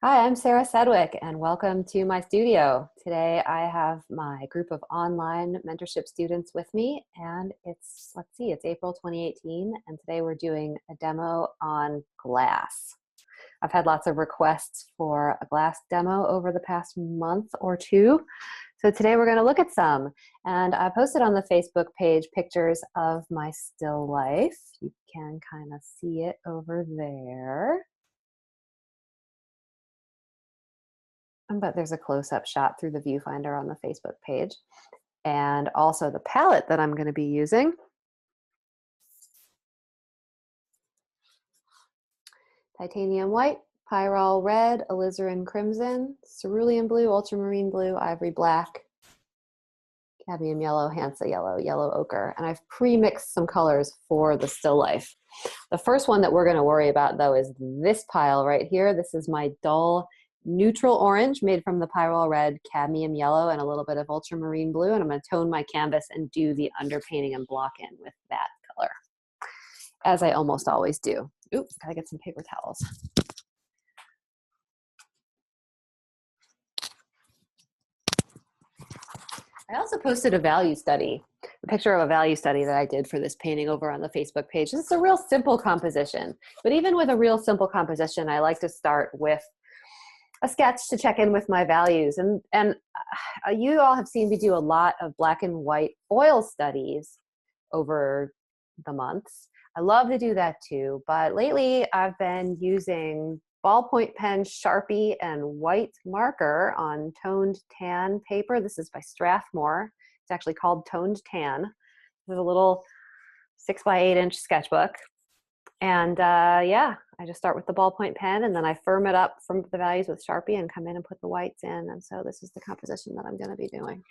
Hi, I'm Sarah Sedwick, and welcome to my studio. Today I have my group of online mentorship students with me, and it's April 2018, and today we're doing a demo on glass. I've had lots of requests for a glass demo over the past month or two, so today we're going to look at some. And I posted on the Facebook page pictures of my still life. You can kind of see it over there. But there's a close-up shot through the viewfinder on the Facebook page. And also the palette that I'm going to be using. Titanium white, pyrrole red, alizarin crimson, cerulean blue, ultramarine blue, ivory black, cadmium yellow, Hansa yellow, yellow ochre. And I've pre-mixed some colors for the still life. The first one that we're going to worry about, though, is this pile right here. This is my dull neutral orange made from the pyrrole red, cadmium yellow, and a little bit of ultramarine blue. And I'm going to tone my canvas and do the underpainting and block in with that color, as I almost always do. Oops, gotta get some paper towels. I also posted a value study, a picture of a value study that I did for this painting over on the Facebook page. This is a real simple composition, but even with a real simple composition, I like to start with a sketch to check in with my values. And you all have seen me do a lot of black and white oil studies over the months. I love to do that too, but lately I've been using ballpoint pen, Sharpie, and white marker on toned tan paper. This is by Strathmore. It's actually called Toned Tan. There's a little 6x8-inch sketchbook. And yeah, I just start with the ballpoint pen and then I firm it up from the values with Sharpie and come in and put the whites in. And so this is the composition that I'm going to be doing.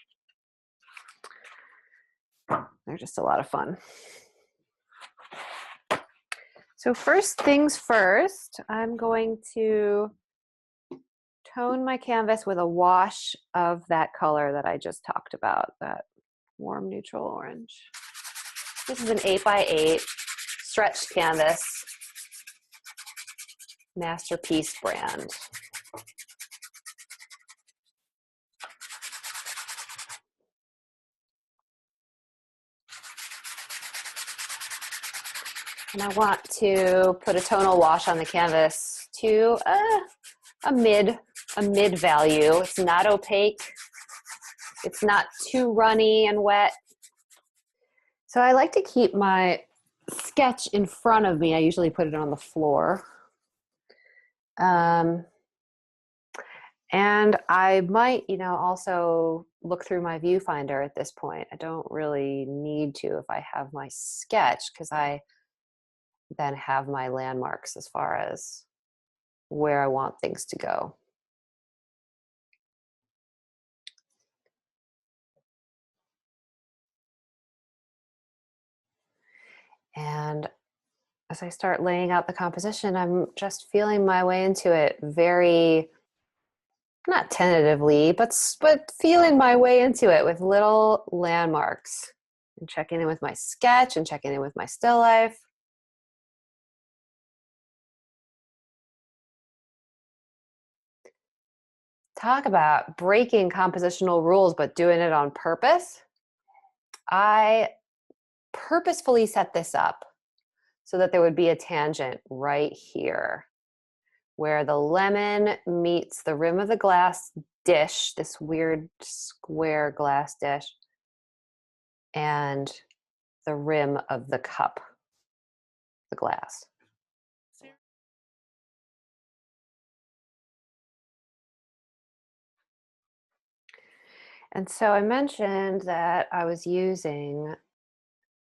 They're just a lot of fun. So first things first, I'm going to tone my canvas with a wash of that color that I just talked about, that warm neutral orange. This is an 8x8 stretched canvas, Masterpiece brand. And I want to put a tonal wash on the canvas to a mid value. It's not opaque. It's not too runny and wet. So I like to keep my sketch in front of me. I usually put it on the floor. And I might, also look through my viewfinder at this point. I don't really need to if I have my sketch, because I then have my landmarks as far as where I want things to go. And as I start laying out the composition, I'm just feeling my way into it very, not tentatively, but feeling my way into it with little landmarks and checking in with my sketch and checking in with my still life. Talk about breaking compositional rules, but doing it on purpose. I purposefully set this up so that there would be a tangent right here where the lemon meets the rim of the glass dish, this weird square glass dish, and the rim of the cup, the glass. And so I mentioned that I was using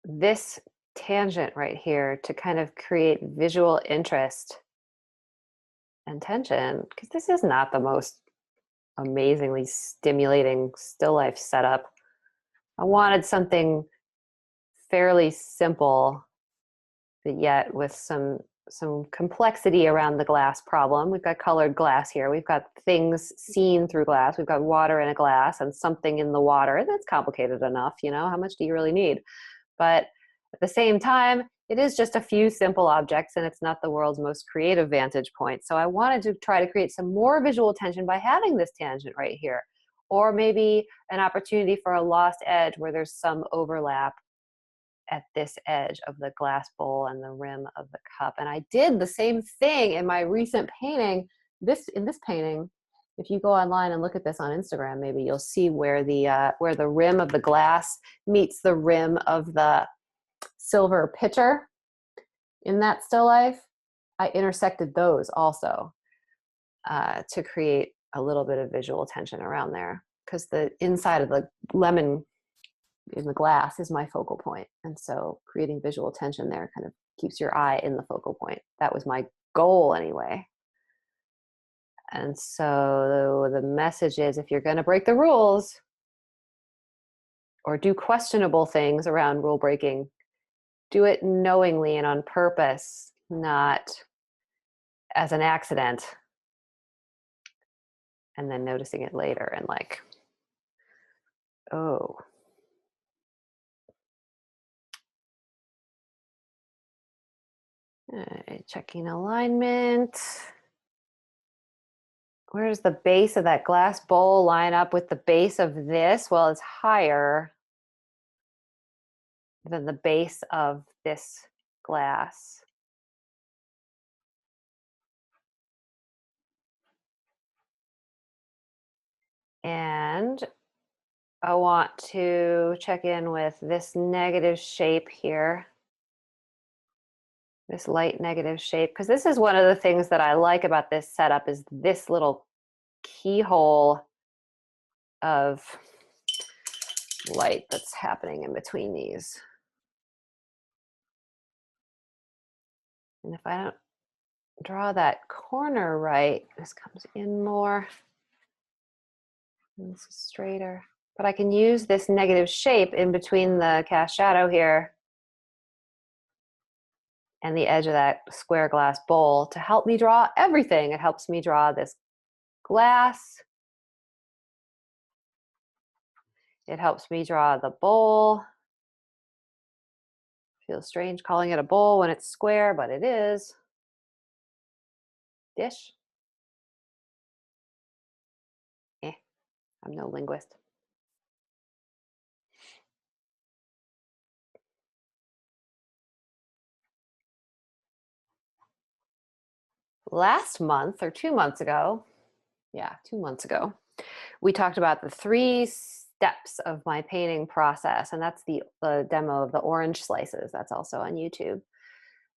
this tangent right here to kind of create visual interest and tension, because this is not the most amazingly stimulating still life setup. I wanted something fairly simple, but yet with some complexity around the glass problem. We've got colored glass here. We've got things seen through glass. We've got water in a glass and something in the water. That's complicated enough, how much do you really need? But at the same time, it is just a few simple objects and it's not the world's most creative vantage point. So I wanted to try to create some more visual tension by having this tangent right here. Or maybe an opportunity for a lost edge where there's some overlap at this edge of the glass bowl and the rim of the cup. And I did the same thing in my recent painting. In this painting, if you go online and look at this on Instagram, maybe you'll see where the rim of the glass meets the rim of the silver pitcher in that still life. I intersected those also to create a little bit of visual tension around there, because the inside of the lemon in the glass is my focal point. And so creating visual tension there kind of keeps your eye in the focal point. That was my goal anyway. And so the message is, if you're going to break the rules or do questionable things around rule breaking, do it knowingly and on purpose, not as an accident and then noticing it later and like, oh. Checking alignment. Where does the base of that glass bowl line up with the base of this? Well, it's higher than the base of this glass. And I want to check in with this negative shape here. This light negative shape, because this is one of the things that I like about this setup is this little keyhole of light that's happening in between these. And if I don't draw that corner right, this comes in more, and this is straighter. But I can use this negative shape in between the cast shadow here and the edge of that square glass bowl to help me draw everything. It helps me draw this glass. It helps me draw the bowl. Feels strange calling it a bowl when it's square, but it is. Dish. I'm no linguist. Last month or 2 months ago, 2 months ago, we talked about the 3 steps of my painting process, and that's the demo of the orange slices. That's also on YouTube.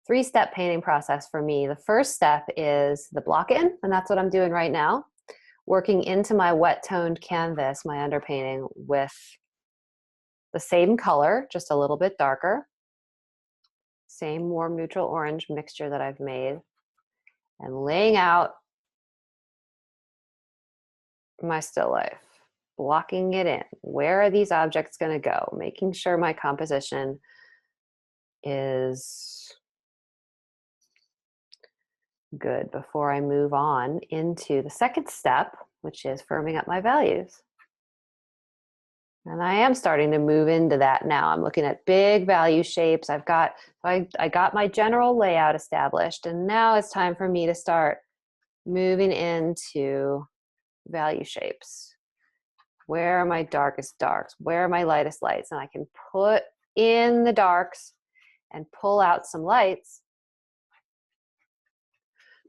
3-step painting process for me. The first step is the block in, and that's what I'm doing right now. Working into my wet toned canvas, my underpainting, with the same color, just a little bit darker. Same warm neutral orange mixture that I've made. And laying out my still life, blocking it in. Where are these objects going to go? Making sure my composition is good before I move on into the second step, which is firming up my values. And I am starting to move into that now. I'm looking at big value shapes. I got my general layout established, and now it's time for me to start moving into value shapes. Where are my darkest darks? Where are my lightest lights? And I can put in the darks and pull out some lights,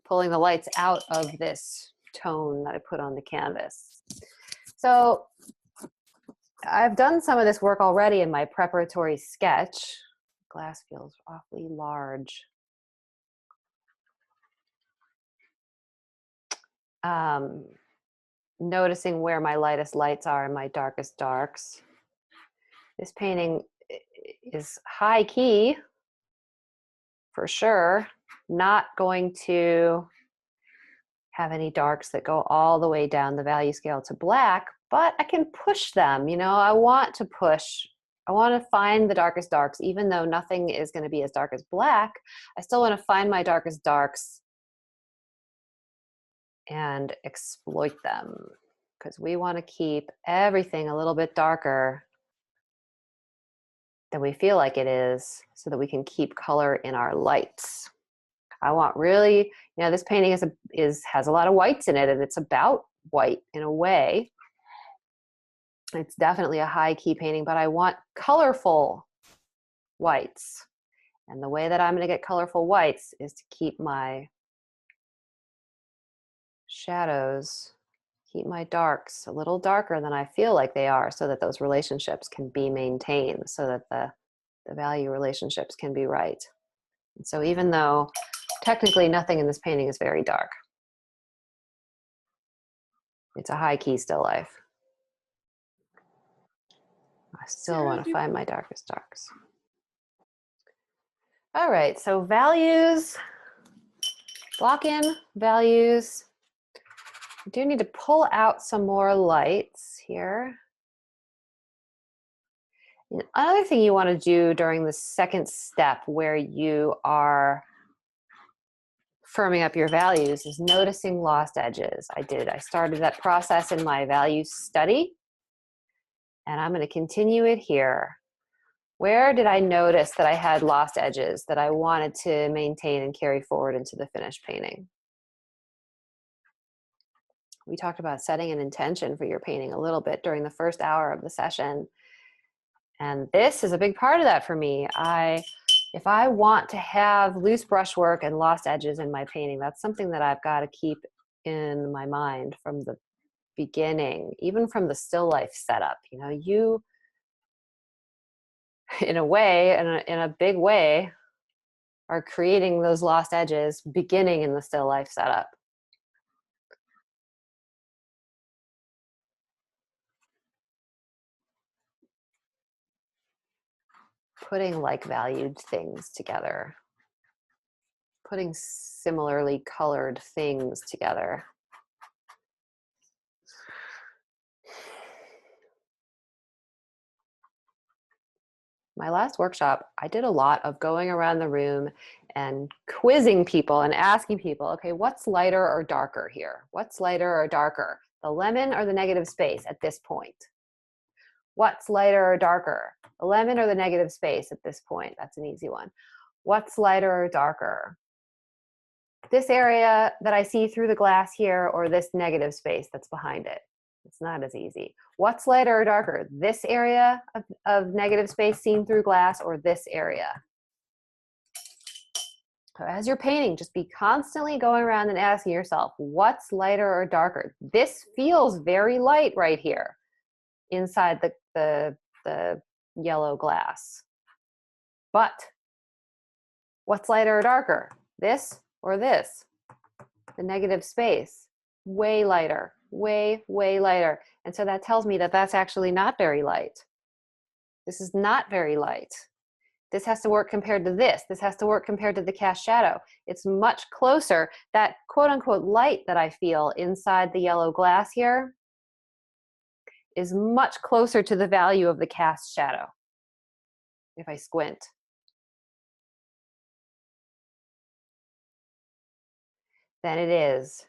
pulling the lights out of this tone that I put on the canvas. So I've done some of this work already in my preparatory sketch. Glass feels awfully large. Noticing where my lightest lights are and my darkest darks. This painting is high key, for sure. Not going to have any darks that go all the way down the value scale to black, but I can push them. You know, I want to push. I want to find the darkest darks, even though nothing is going to be as dark as black. I still want to find my darkest darks and exploit them, because we want to keep everything a little bit darker than we feel like it is, so that we can keep color in our lights. I want really, you know, this painting has a lot of whites in it, and it's about white in a way. It's definitely a high key painting, but I want colorful whites. And the way that I'm going to get colorful whites is to keep my shadows, keep my darks a little darker than I feel like they are, so that those relationships can be maintained, so that the value relationships can be right. And so even though technically nothing in this painting is very dark, it's a high key still life. I still want to find my darkest darks. All right, so values, block in values. I do need to pull out some more lights here. Another thing you want to do during the second step, where you are firming up your values, is noticing lost edges. I started that process in my values study, and I'm going to continue it here. Where did I notice that I had lost edges that I wanted to maintain and carry forward into the finished painting? We talked about setting an intention for your painting a little bit during the first hour of the session. And this is a big part of that for me. If I want to have loose brushwork and lost edges in my painting, that's something that I've got to keep in my mind from the beginning, even from the still life setup. You know, you, in a way, in a big way, are creating those lost edges beginning in the still life setup. Putting like valued things together, putting similarly colored things together. My last workshop, I did a lot of going around the room and quizzing people and asking people, okay, what's lighter or darker here? What's lighter or darker? The lemon or the negative space at this point? What's lighter or darker? The lemon or the negative space at this point? That's an easy one. What's lighter or darker? This area that I see through the glass here, or this negative space that's behind it? It's not as easy. What's lighter or darker? This area of negative space seen through glass, or this area? So as you're painting, just be constantly going around and asking yourself, what's lighter or darker? This feels very light right here inside the yellow glass. But what's lighter or darker? This or this? The negative space, way lighter, way lighter. And so that tells me that that's actually not very light. This is not very light. This has to work compared to this. This has to work compared to the cast shadow. It's much closer. That quote unquote light that I feel inside the yellow glass here is much closer to the value of the cast shadow if I squint. Than it is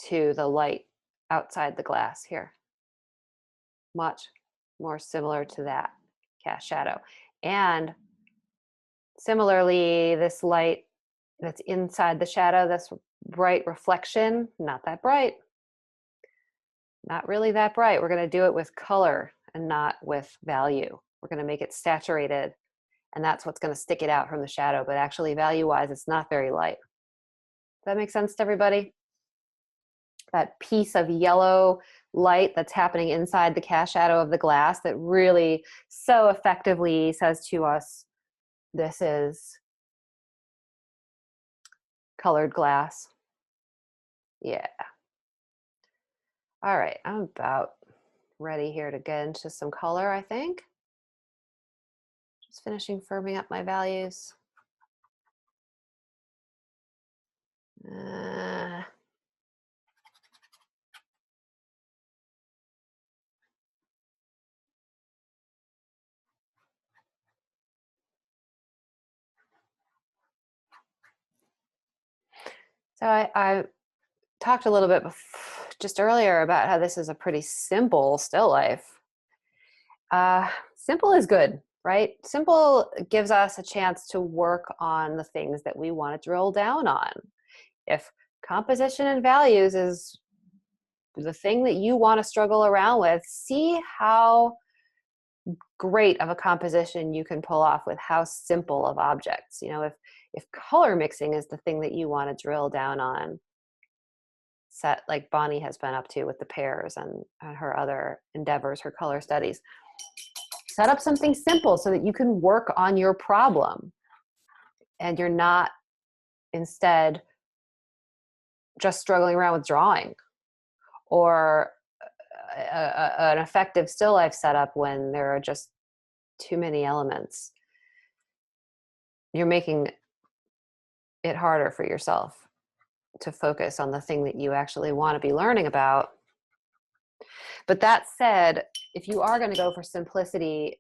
to the light outside the glass here. Much more similar to that cast shadow. And similarly, this light that's inside the shadow, this bright reflection, not that bright. Not really that bright. We're going to do it with color and not with value. We're going to make it saturated, and that's what's going to stick it out from the shadow. But actually, value-wise, it's not very light. Does that make sense to everybody? That piece of yellow light that's happening inside the cast shadow of the glass that really so effectively says to us, this is colored glass. Yeah. All right, I'm about ready here to get into some color, I think. Just finishing firming up my values. So I talked a little bit just earlier about how this is a pretty simple still life. Simple is good. right? Simple gives us a chance to work on the things that we want to drill down on. If composition and values is the thing that you want to struggle around with, see how great of a composition you can pull off with how simple of objects. You know, if color mixing is the thing that you want to drill down on, set like Bonnie has been up to with the pairs and her other endeavors, her color studies, set up something simple so that you can work on your problem and you're not instead just struggling around with drawing or an effective still life setup when there are just too many elements. You're making it harder for yourself to focus on the thing that you actually want to be learning about. But that said, if you are going to go for simplicity,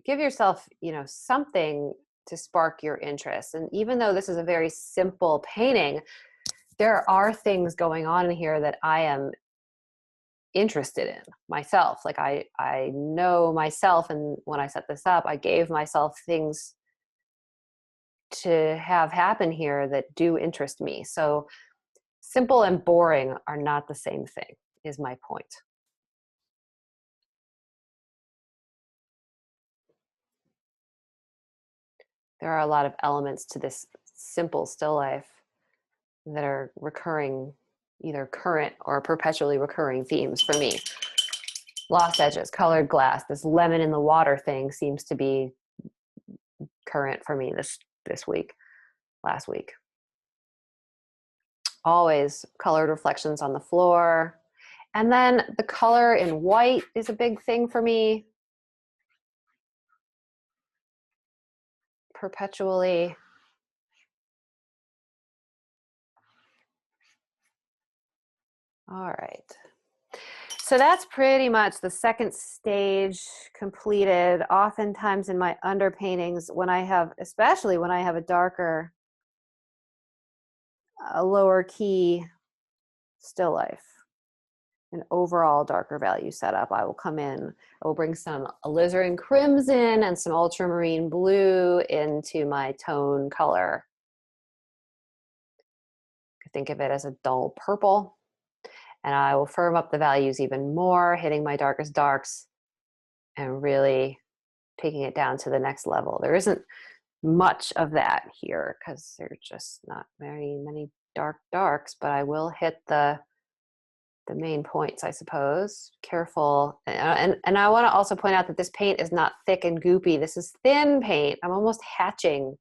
give yourself, you know, something to spark your interest. And even though this is a very simple painting, there are things going on in here that I am interested in myself. Like I know myself, and when I set this up, I gave myself things to have happen here that do interest me. So simple and boring are not the same thing, is my point. There are a lot of elements to this simple still life that are recurring, either current or perpetually recurring themes for me. Lost edges, colored glass, this lemon in the water thing seems to be current for me this week, last week. Always colored reflections on the floor. And then the color in white is a big thing for me. Perpetually. All right. So that's pretty much the second stage completed. Oftentimes in my underpaintings, when I have, especially when I have a darker, a lower key still life, an overall darker value setup, I will come in, I will bring some alizarin crimson and some ultramarine blue into my tone color. Think of it as a dull purple. And I will firm up the values even more, hitting my darkest darks and really taking it down to the next level. There isn't much of that here because there are just not very many dark darks, but I will hit the main points, I suppose. Careful. And I want to also point out that this paint is not thick and goopy. This is thin paint. I'm almost hatching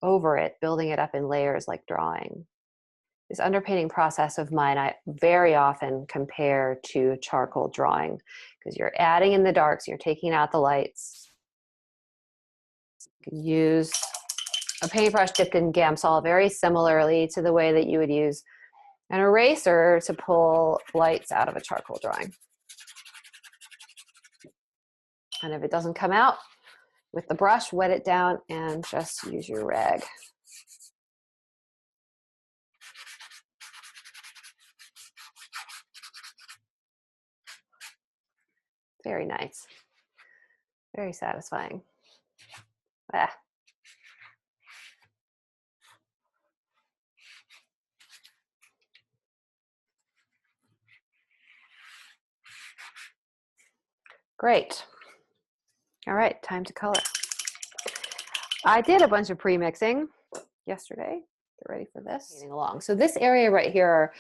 over it, building it up in layers like drawing. This underpainting process of mine, I very often compare to charcoal drawing because you're adding in the darks, you're taking out the lights. You can use a paintbrush dipped in Gamsol very similarly to the way that you would use an eraser to pull lights out of a charcoal drawing. And if it doesn't come out with the brush, wet it down and just use your rag. Very nice. Very satisfying. Ah. Great. All right, time to color. I did a bunch of pre-mixing yesterday. Get ready for this. Painting along. So this area right here are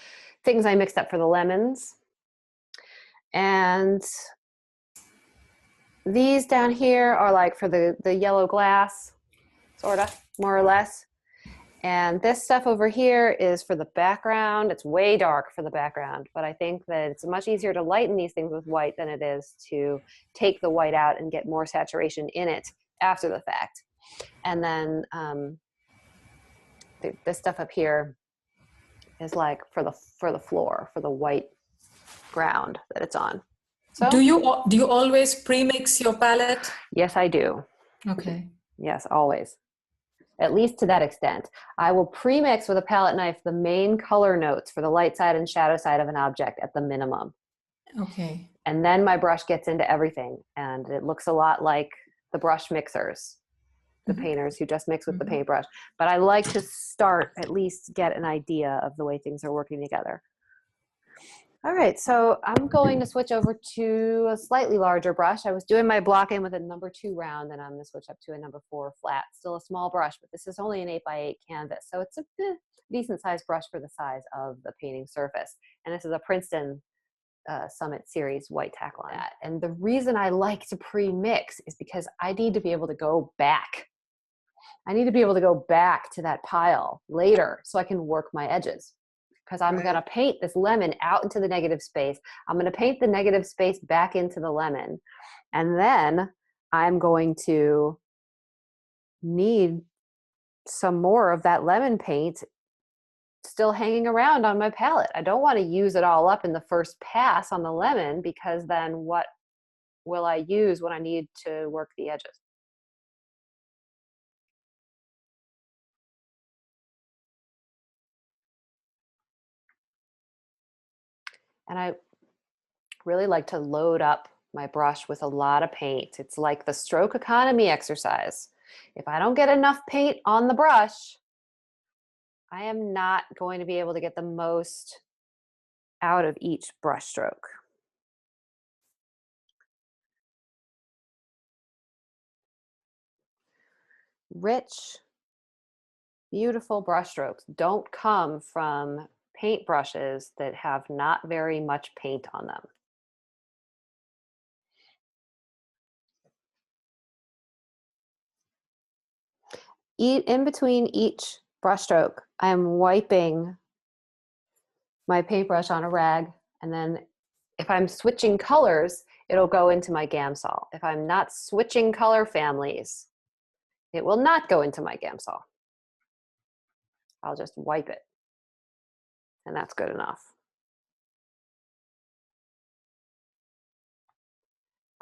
things I mixed up for the lemons. And these down here are like for the yellow glass, sort of, more or less. And this stuff over here is for the background. It's way dark for the background, but I think that it's much easier to lighten these things with white than it is to take the white out and get more saturation in it after the fact. And then this stuff up here is like for the floor, for the white ground that it's on. So do you always pre-mix your palette? Yes, I do. Okay. Yes, always. At least to that extent. I will pre-mix with a palette knife the main color notes for the light side and shadow side of an object at the minimum. Okay. And then my brush gets into everything, and it looks a lot like the brush mixers, the painters who just mix with the paintbrush. But I like to start, at least get an idea of the way things are working together. All right, so I'm going to switch over to a slightly larger brush. I was doing my blocking with a number 2 round, and I'm going to switch up to a number 4 flat. Still a small brush, but this is only an 8x8 canvas, so it's a decent sized brush for the size of the painting surface. And this is a Princeton Summit Series white tack line. And the reason I like to pre-mix is because I need to be able to go back. I need to be able to go back to that pile later so I can work my edges. Because I'm going to paint this lemon out into the negative space. I'm going to paint the negative space back into the lemon. And then I'm going to need some more of that lemon paint still hanging around on my palette. I don't want to use it all up in the first pass on the lemon, because then what will I use when I need to work the edges? And I really like to load up my brush with a lot of paint. It's like the stroke economy exercise. If I don't get enough paint on the brush, I am not going to be able to get the most out of each brush stroke. Rich, beautiful brush strokes don't come from paint brushes that have not very much paint on them. In between each brush stroke, I am wiping my paintbrush on a rag, and then if I'm switching colors, it'll go into my Gamsol. If I'm not switching color families, it will not go into my Gamsol. I'll just wipe it, and that's good enough.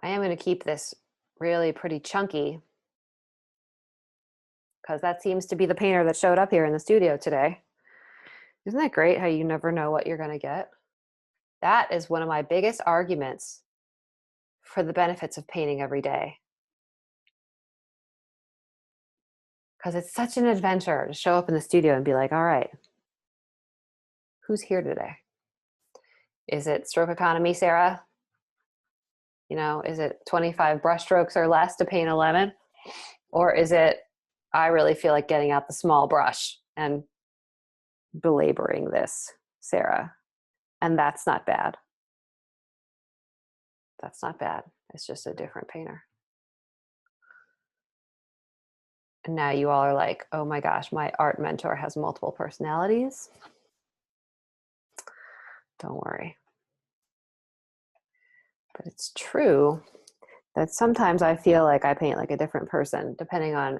I am going to keep this really pretty chunky, because that seems to be the painter that showed up here in the studio today. Isn't that great how you never know what you're going to get? That is one of my biggest arguments for the benefits of painting every day. Because it's such an adventure to show up in the studio and be like, all right, who's here today? Is it stroke economy, Sarah? You know, is it 25 brush strokes or less to paint a lemon? Or is it, I really feel like getting out the small brush and belaboring this, Sarah? And that's not bad. That's not bad. It's just a different painter. And now you all are like, oh my gosh, my art mentor has multiple personalities. Don't worry. But it's true that sometimes I feel like I paint like a different person, depending on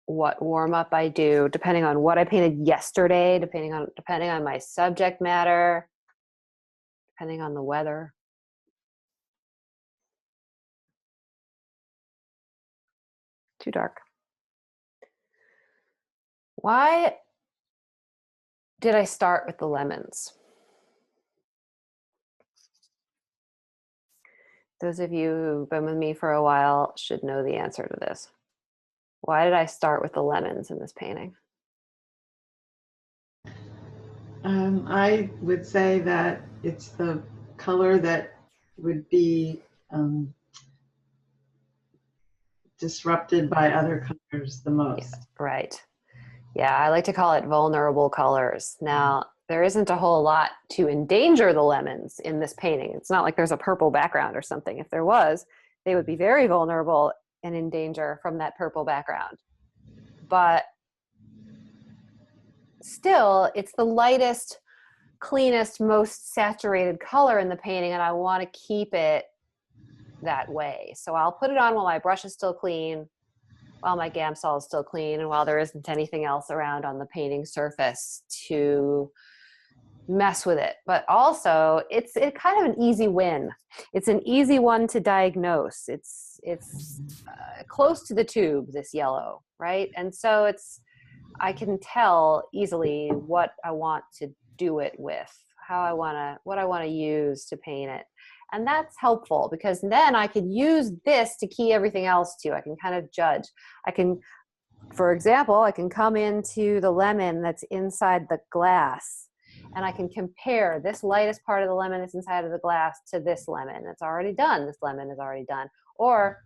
what warm-up I do, depending on what I painted yesterday, depending on my subject matter, depending on the weather. Too dark. Why did I start with the lemons? Those of you who've been with me for a while should know the answer to this. Why did I start with the lemons in this painting? I would say that it's the color that would be disrupted by other colors the most. Yeah, right. Yeah, I like to call it vulnerable colors. Now, there isn't a whole lot to endanger the lemons in this painting. It's not like there's a purple background or something. If there was, they would be very vulnerable and in danger from that purple background. But still, it's the lightest, cleanest, most saturated color in the painting, and I want to keep it that way. So I'll put it on while my brush is still clean, while my Gamsol is still clean, and while there isn't anything else around on the painting surface to mess with it. But also, it's kind of an easy win. It's an easy one to diagnose. It's close to the tube, this yellow, right? And so I can tell easily what I want to do it with, what I want to use to paint it. And that's helpful because then I can use this to key everything else too. I can kind of judge. I can, for example, I can come into the lemon that's inside the glass and I can compare this lightest part of the lemon that's inside of the glass to this lemon that's already done. This lemon is already done. Or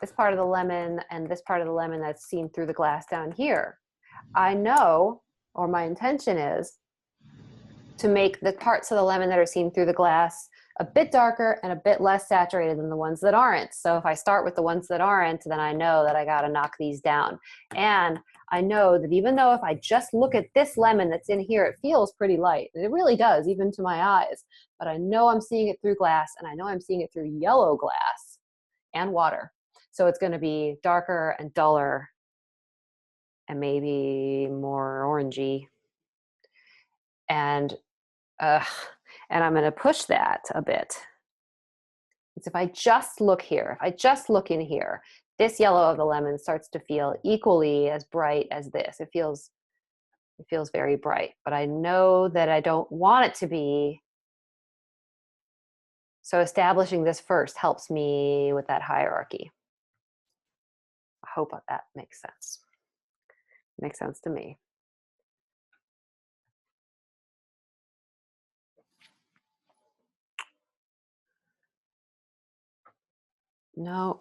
this part of the lemon and this part of the lemon that's seen through the glass down here. I know, or my intention is, to make the parts of the lemon that are seen through the glass a bit darker and a bit less saturated than the ones that aren't. So if I start with the ones that aren't, then I know that I got to knock these down. And I know that even though if I just look at this lemon that's in here, it feels pretty light. And it really does, even to my eyes. But I know I'm seeing it through glass, and I know I'm seeing it through yellow glass and water. So it's going to be darker and duller and maybe more orangey. And I'm going to push that a bit. It's if I just look here, if I just look in here, this yellow of the lemon starts to feel equally as bright as this. It feels very bright, but I know that I don't want it to be. So establishing this first helps me with that hierarchy. I hope that makes sense. Makes sense to me. No,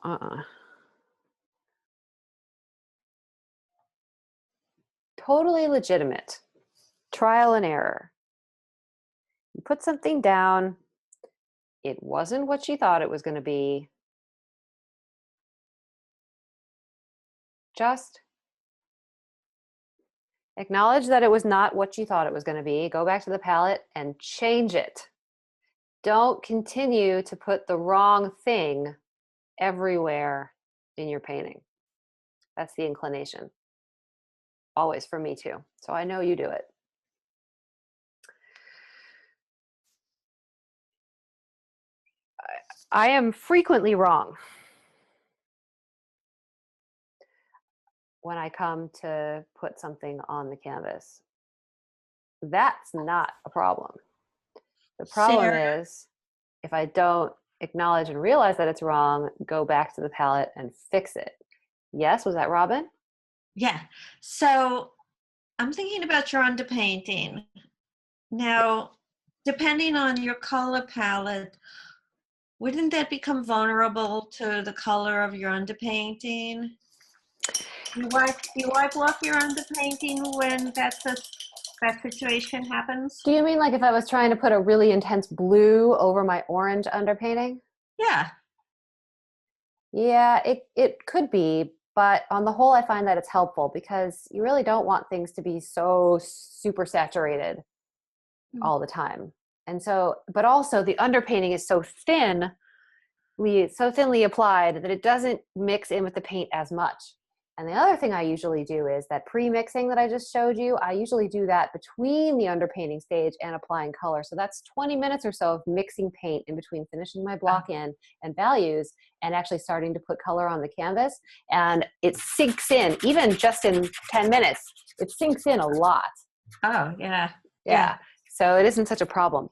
Totally legitimate. Trial and error. You put something down, it wasn't what you thought it was going to be. Just acknowledge that it was not what you thought it was going to be. Go back to the palette and change it. Don't continue to put the wrong thing everywhere in your painting. That's the inclination. Always for me too. So I know you do it. I am frequently wrong when I come to put something on the canvas. That's not a problem. The problem is if I don't acknowledge and realize that it's wrong, go back to the palette and fix it. Yes, was that Robin? Yeah. So I'm thinking about your underpainting. Now, depending on your color palette, wouldn't that become vulnerable to the color of your underpainting? You wipe off your underpainting when that situation happens? Do you mean like if I was trying to put a really intense blue over my orange underpainting? Yeah. Yeah, it could be, but on the whole, I find that it's helpful because you really don't want things to be so super saturated all the time. And so, but also the underpainting is so thinly applied that it doesn't mix in with the paint as much. And the other thing I usually do is that pre-mixing that I just showed you, I usually do that between the underpainting stage and applying color. So that's 20 minutes or so of mixing paint in between finishing my block in and values and actually starting to put color on the canvas. And it sinks in, even just in 10 minutes, it sinks in a lot. Oh, yeah. Yeah. So it isn't such a problem.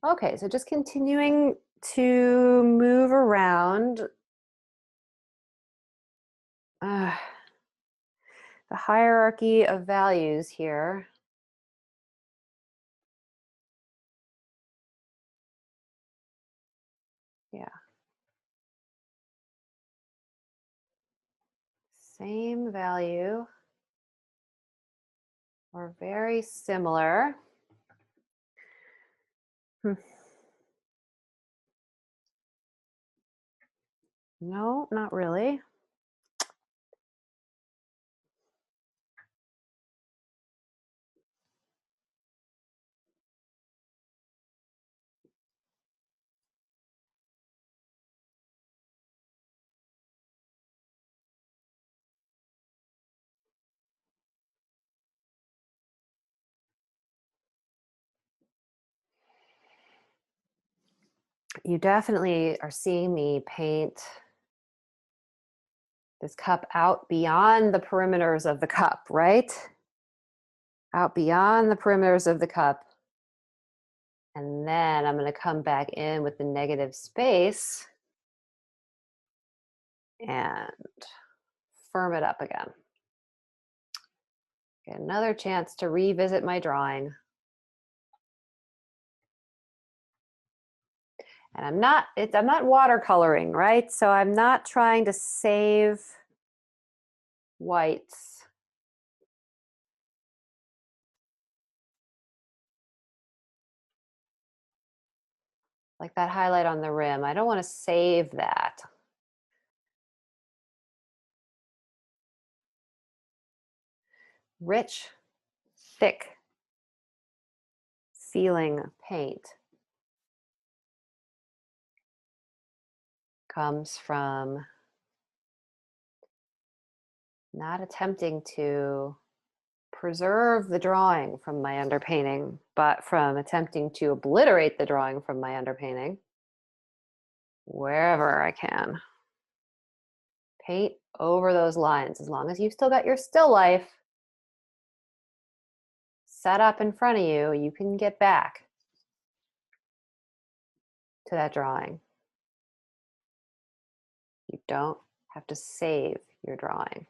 Okay, so just continuing to move around. The hierarchy of values here. Yeah. Same value or very similar. No, not really. You definitely are seeing me paint this cup out beyond the perimeters of the cup, right? Out beyond the perimeters of the cup. And then I'm going to come back in with the negative space and firm it up again. Get another chance to revisit my drawing. And I'm not watercoloring, right? So I'm not trying to save whites. Like that highlight on the rim. I don't want to save that. Rich, thick feeling paint comes from not attempting to preserve the drawing from my underpainting, but from attempting to obliterate the drawing from my underpainting wherever I can. Paint over those lines. As long as you've still got your still life set up in front of you, you can get back to that drawing. You don't have to save your drawing.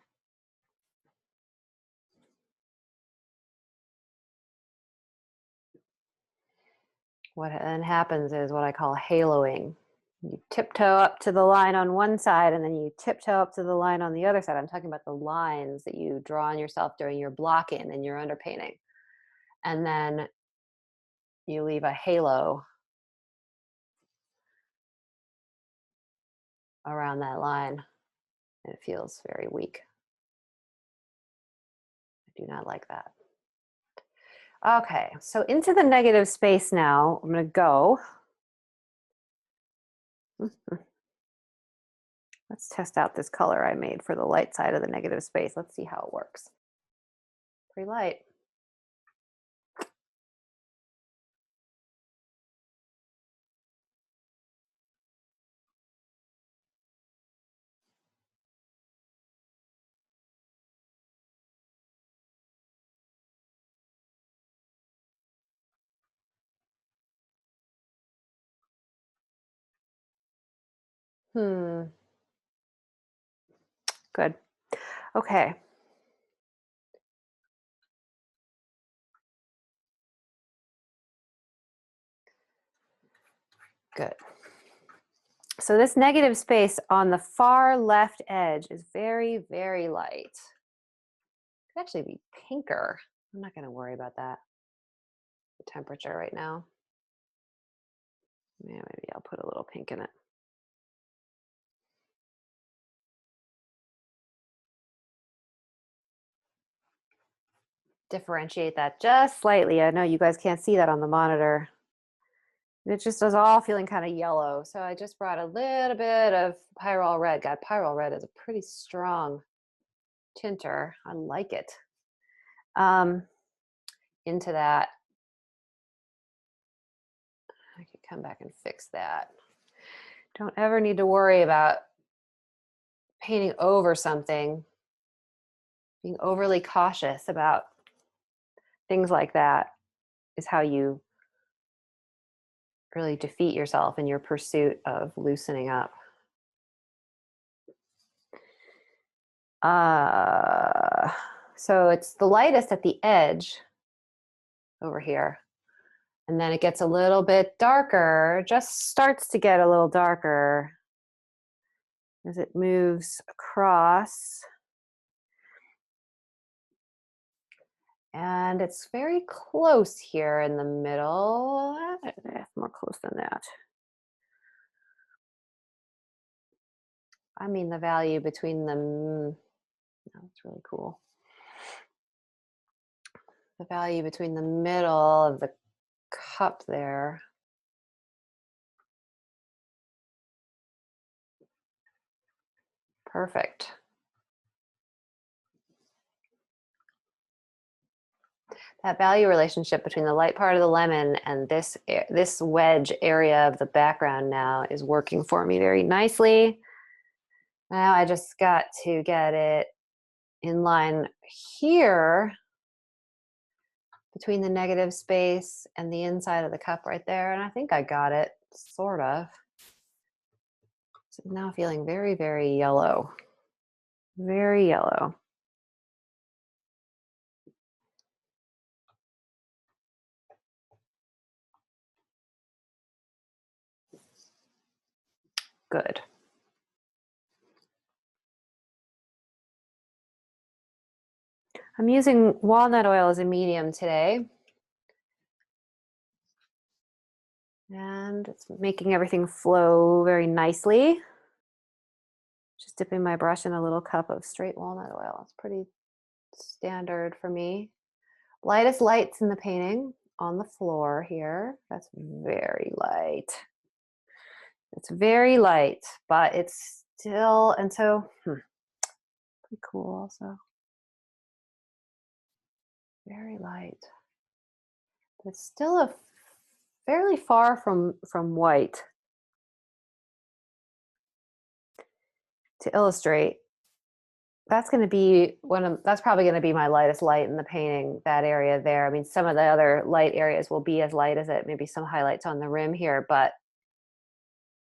What then happens is what I call haloing. You tiptoe up to the line on one side and then you tiptoe up to the line on the other side. I'm talking about the lines that you draw on yourself during your block in and your underpainting. And then you leave a halo around that line. And it feels very weak. I do not like that. Okay, so into the negative space now, I'm going to go. Let's test out this color I made for the light side of the negative space. Let's see how it works. Pretty light. Good. Okay. Good. So this negative space on the far left edge is very, very light. It could actually be pinker. I'm not going to worry about that. The temperature right now. Yeah, maybe I'll put a little pink in it. Differentiate that just slightly. I know you guys can't see that on the monitor. It just is all feeling kind of yellow. So I just brought a little bit of pyrrole red. God, pyrrole red is a pretty strong tinter. I like it. Into that. I could come back and fix that. Don't ever need to worry about painting over something. Being overly cautious about things like that is how you really defeat yourself in your pursuit of loosening up. So it's the lightest at the edge over here. And then it gets a little bit darker, just starts to get a little darker as it moves across. And it's very close here in the middle. More close than that. I mean the value between them. That's really cool. The value between the middle of the cup there. Perfect. That value relationship between the light part of the lemon and this wedge area of the background now is working for me very nicely. Now I just got to get it in line here between the negative space and the inside of the cup right there. And I think I got it, sort of. So now feeling very, very yellow. Very yellow. Good. I'm using walnut oil as a medium today. And it's making everything flow very nicely. Just dipping my brush in a little cup of straight walnut oil. It's pretty standard for me. Lightest lights in the painting on the floor here. That's very light. It's very light, but it's still, and so, pretty cool also. Very light. But it's still a fairly far from white. To illustrate, that's going to be that's probably going to be my lightest light in the painting, that area there. I mean, some of the other light areas will be as light as it, maybe some highlights on the rim here, but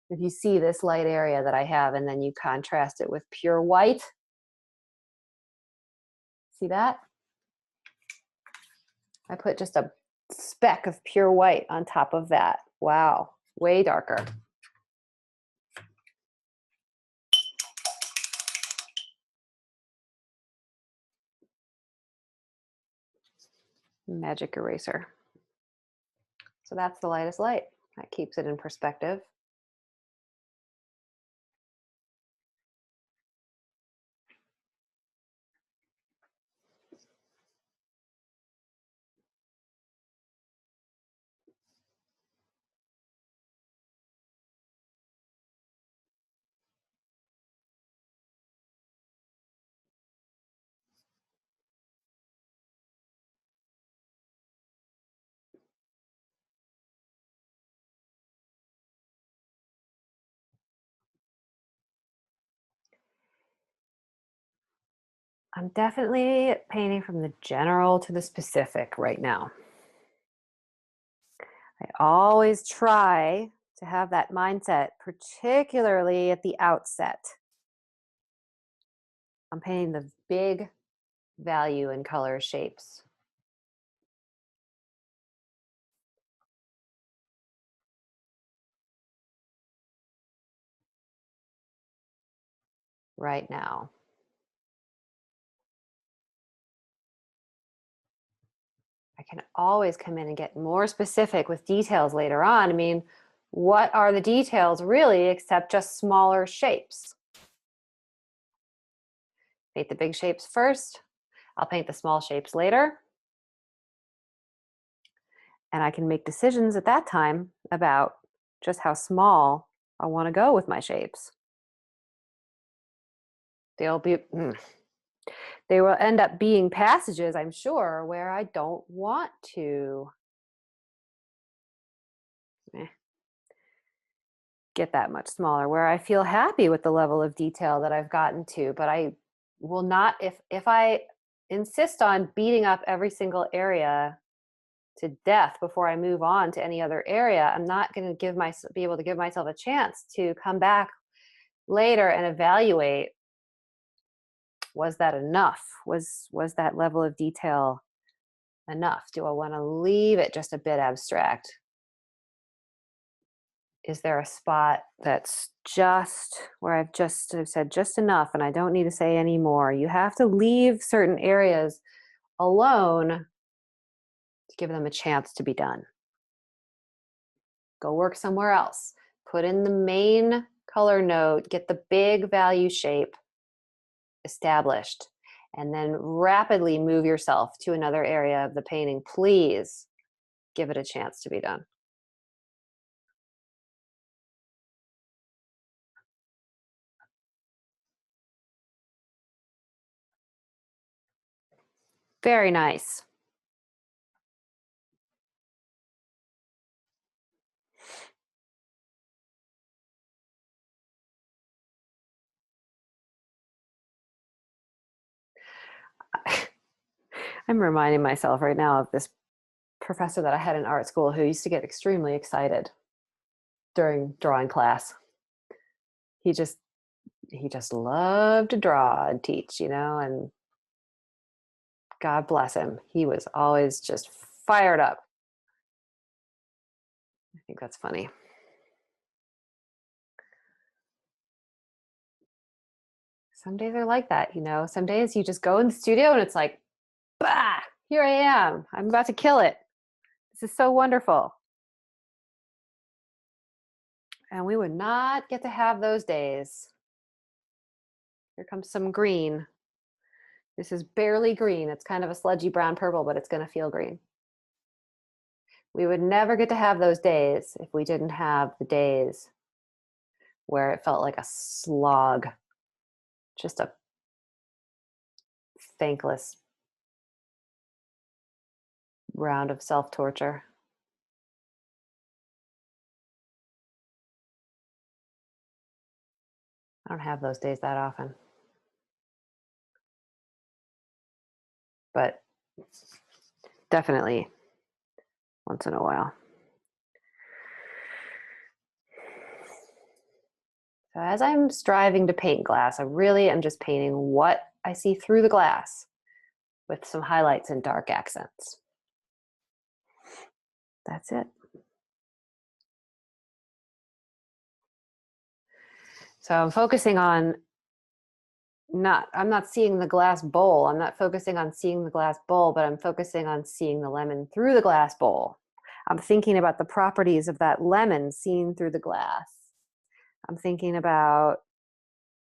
if you see this light area that I have and then you contrast it with pure white, see that? I put just a speck of pure white on top of that. Wow, way darker. Magic eraser. So that's the lightest light. That keeps it in perspective. I'm definitely painting from the general to the specific right now. I always try to have that mindset, particularly at the outset. I'm painting the big value in color shapes. Right now. I can always come in and get more specific with details later on. I mean, what are the details really except just smaller shapes? Paint the big shapes first. I'll paint the small shapes later. And I can make decisions at that time about just how small I want to go with my shapes. They will end up being passages, I'm sure, where I don't want to get that much smaller, where I feel happy with the level of detail that I've gotten to, but I will not, if I insist on beating up every single area to death before I move on to any other area, I'm not going to be able to give myself a chance to come back later and evaluate, was that enough? Was that level of detail enough? Do I want to leave it just a bit abstract? Is there a spot that's just where I've said just enough and I don't need to say any more? You have to leave certain areas alone to give them a chance to be done. Go work somewhere else. Put in the main color note, get the big value shape established, and then rapidly move yourself to another area of the painting. Please give it a chance to be done. Very nice. I'm reminding myself right now of this professor that I had in art school who used to get extremely excited during drawing class. He just loved to draw and teach, and God bless him. He was always just fired up. I think that's funny. Some days are like that, Some days you just go in the studio and it's like, bah, here I am. I'm about to kill it. This is so wonderful. And we would not get to have those days. Here comes some green. This is barely green. It's kind of a sludgy brown purple, but it's going to feel green. We would never get to have those days if we didn't have the days where it felt like a slog, just a thankless round of self-torture. I don't have those days that often. But definitely once in a while. So as I'm striving to paint glass, I really am just painting what I see through the glass with some highlights and dark accents. That's it. So I'm focusing on I'm not seeing the glass bowl. I'm not focusing on seeing the glass bowl, but I'm focusing on seeing the lemon through the glass bowl. I'm thinking about the properties of that lemon seen through the glass. I'm thinking about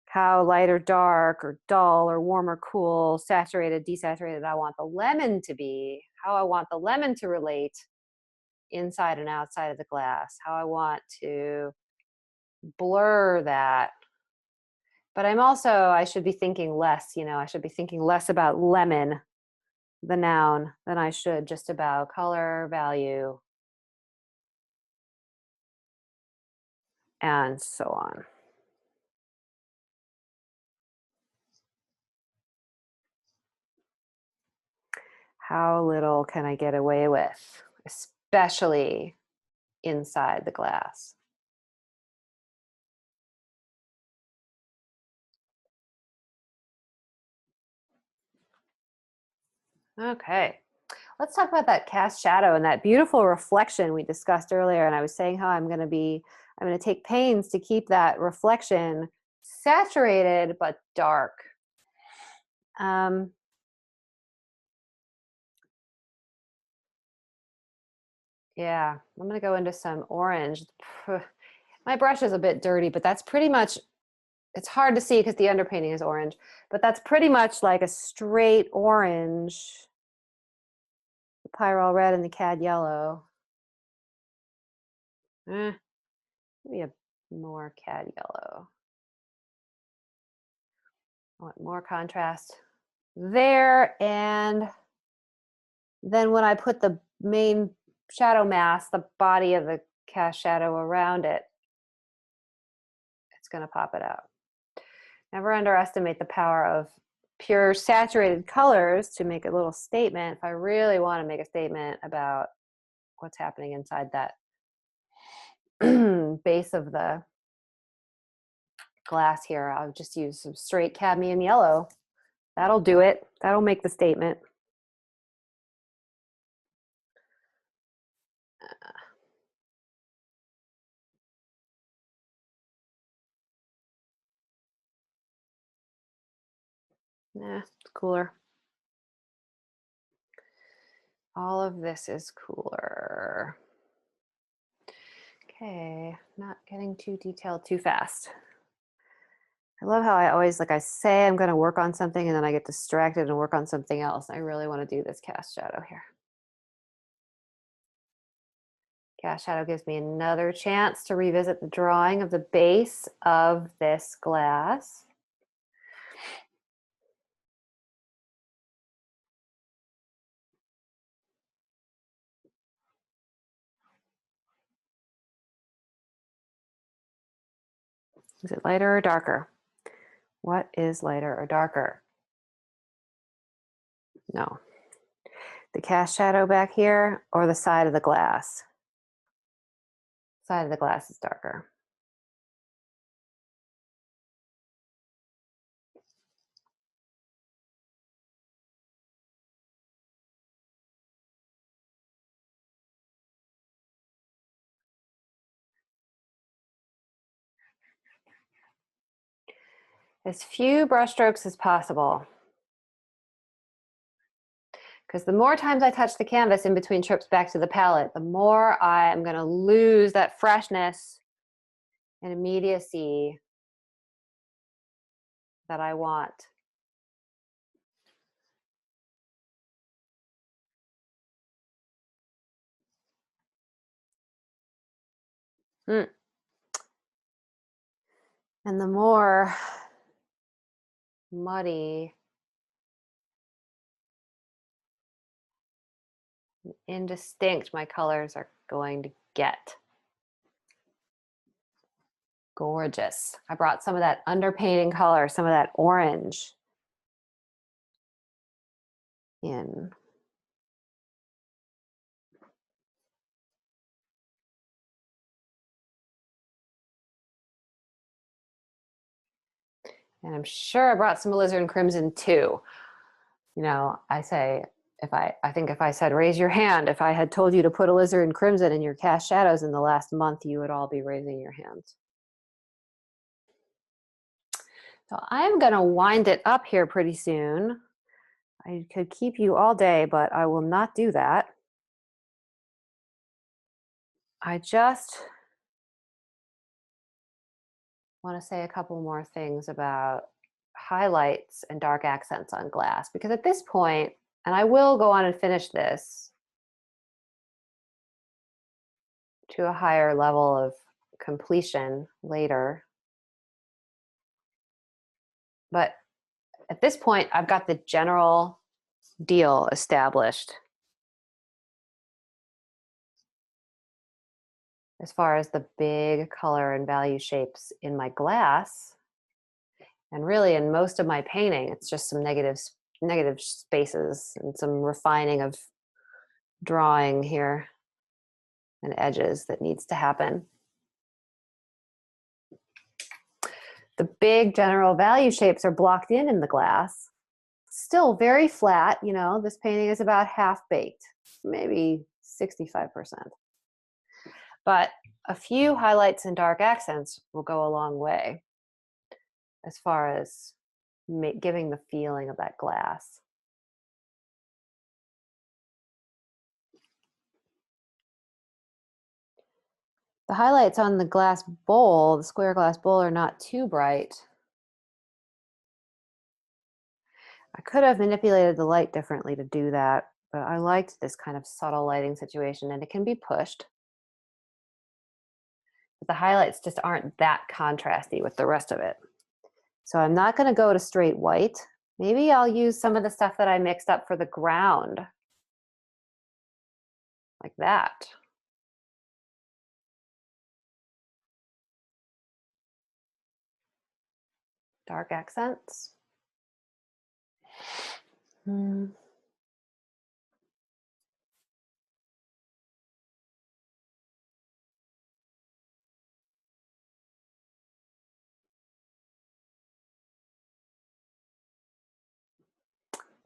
how light or dark or dull or warm or cool, saturated, desaturated I want the lemon to be, how I want the lemon to relate inside and outside of the glass, how I want to blur that. But I should be thinking less, I should be thinking less about lemon, the noun, than I should just about color, value, and so on. How little can I get away with, especially inside the glass? Okay, let's talk about that cast shadow and that beautiful reflection we discussed earlier. And I was saying how I'm going to take pains to keep that reflection saturated but dark. Yeah, I'm going to go into some orange. My brush is a bit dirty, but that's pretty much, it's hard to see because the underpainting is orange, but that's pretty much like a straight orange. The pyrrole red and the cad yellow. Maybe a more cad yellow. I want more contrast there. And then when I put the main shadow mask, the body of the cast shadow around it, it's going to pop it out. Never underestimate the power of pure saturated colors to make a little statement. If I really want to make a statement about what's happening inside that base of the glass here, I'll just use some straight cadmium yellow. That'll do it. That'll make the statement. Nah, it's cooler. All of this is cooler. Okay, not getting too detailed too fast. I love how I always, I say I'm going to work on something and then I get distracted and work on something else. I really want to do this cast shadow here. Cast shadow gives me another chance to revisit the drawing of the base of this glass. Is it lighter or darker? What is lighter or darker? No. The cast shadow back here or the side of the glass? Side of the glass is darker. As few brush strokes as possible. Because the more times I touch the canvas in between trips back to the palette, the more I'm going to lose that freshness and immediacy that I want. And the more muddy, indistinct my colors are going to get. Gorgeous. I brought some of that underpainting color, some of that orange in. And I'm sure I brought some alizarin crimson too. You know, I say, I think if I said, raise your hand, if I had told you to put alizarin crimson in your cast shadows in the last month, you would all be raising your hands. So I'm gonna wind it up here pretty soon. I could keep you all day, but I will not do that. I just want to say a couple more things about highlights and dark accents on glass, because at this point, and I will go on and finish this to a higher level of completion later. But at this point, I've got the general deal established as far as the big color and value shapes in my glass. And really in most of my painting, it's just some negative spaces and some refining of drawing here and edges that needs to happen. The big general value shapes are blocked in the glass. Still very flat, you know, this painting is about half baked, maybe 65%. But a few highlights and dark accents will go a long way as far as giving the feeling of that glass. The highlights on the glass bowl, the square glass bowl, are not too bright. I could have manipulated the light differently to do that, but I liked this kind of subtle lighting situation, and it can be pushed. But the highlights just aren't that contrasty with the rest of it. So I'm not going to go to straight white. Maybe I'll use some of the stuff that I mixed up for the ground, like that. Dark accents.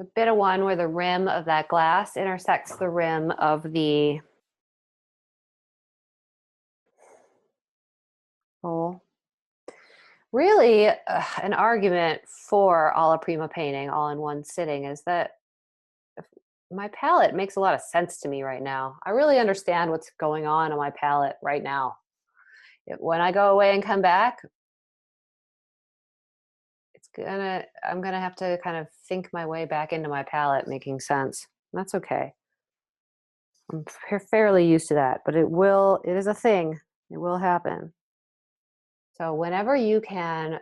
A bit of one where the rim of that glass intersects the rim of the bowl. Really, an argument for Alla Prima painting all in one sitting is that my palette makes a lot of sense to me right now. I really understand what's going on my palette right now. When I go away and come back, I'm gonna have to kind of think my way back into my palette making sense. That's okay. I'm fairly used to that, but it is a thing. It will happen. So whenever you can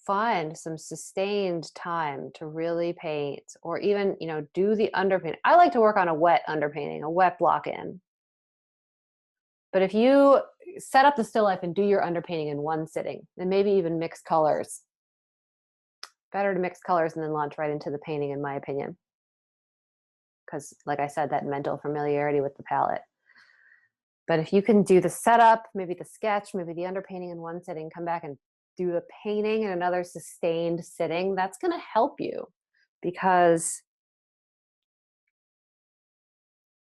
find some sustained time to really paint, or even, you know, do the underpainting. I like to work on a wet underpainting, a wet block in. But if you set up the still life and do your underpainting in one sitting, and maybe even mix colors, better to mix colors and then launch right into the painting, in my opinion. because like I said, that mental familiarity with the palette. But if you can do the setup, maybe the sketch, maybe the underpainting in one sitting, come back and do the painting in another sustained sitting, that's going to help you, because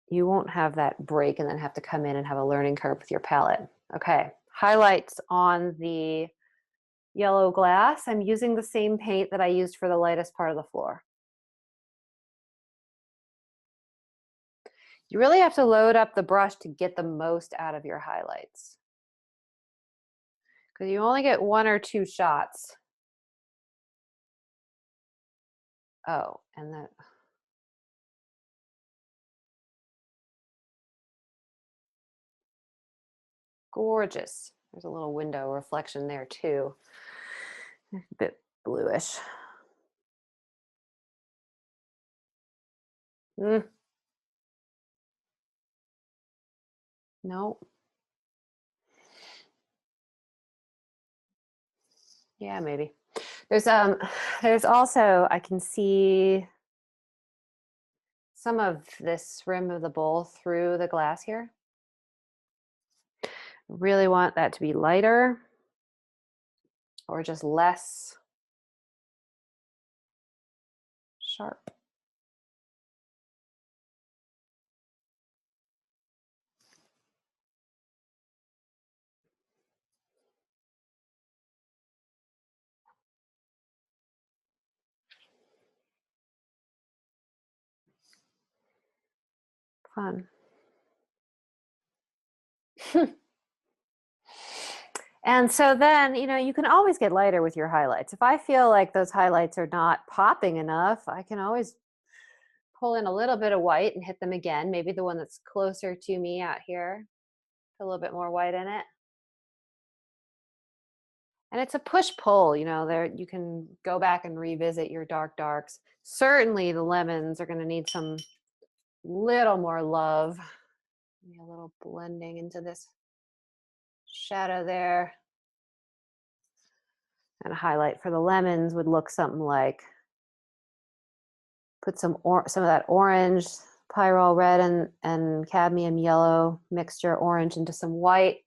you won't have that break and then have to come in and have a learning curve with your palette. Okay, highlights on the yellow glass. I'm using the same paint that I used for the lightest part of the floor. You really have to load up the brush to get the most out of your highlights, because you only get 1 or 2 shots. Oh, and that. Gorgeous. There's a little window reflection there too. A bit bluish. No. Yeah, maybe. There's also, I can see some of this rim of the bowl through the glass here. Really want that to be lighter or just less sharp. Fun. And so then, you know, you can always get lighter with your highlights. If I feel like those highlights are not popping enough, I can always pull in a little bit of white and hit them again. Maybe the one that's closer to me out here, put a little bit more white in it. And it's a push-pull, you know, there you can go back and revisit your darks. Certainly the lemons are going to need some little more love. Maybe a little blending into this shadow there. And a highlight for the lemons would look something like, put some of that orange, pyrrole red and cadmium yellow mixture orange into some white.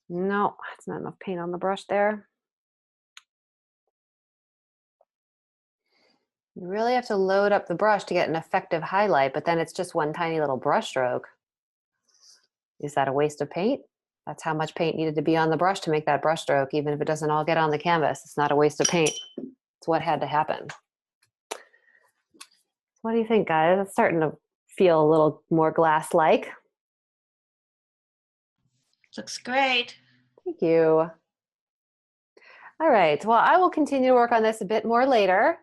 No, that's not enough paint on the brush there. You really have to load up the brush to get an effective highlight, but then it's just one tiny little brush stroke. Is that a waste of paint? That's how much paint needed to be on the brush to make that brush stroke, even if it doesn't all get on the canvas. It's not a waste of paint. It's what had to happen. What do you think, guys? It's starting to feel a little more glass-like. Looks great. Thank you. All right, well, I will continue to work on this a bit more later.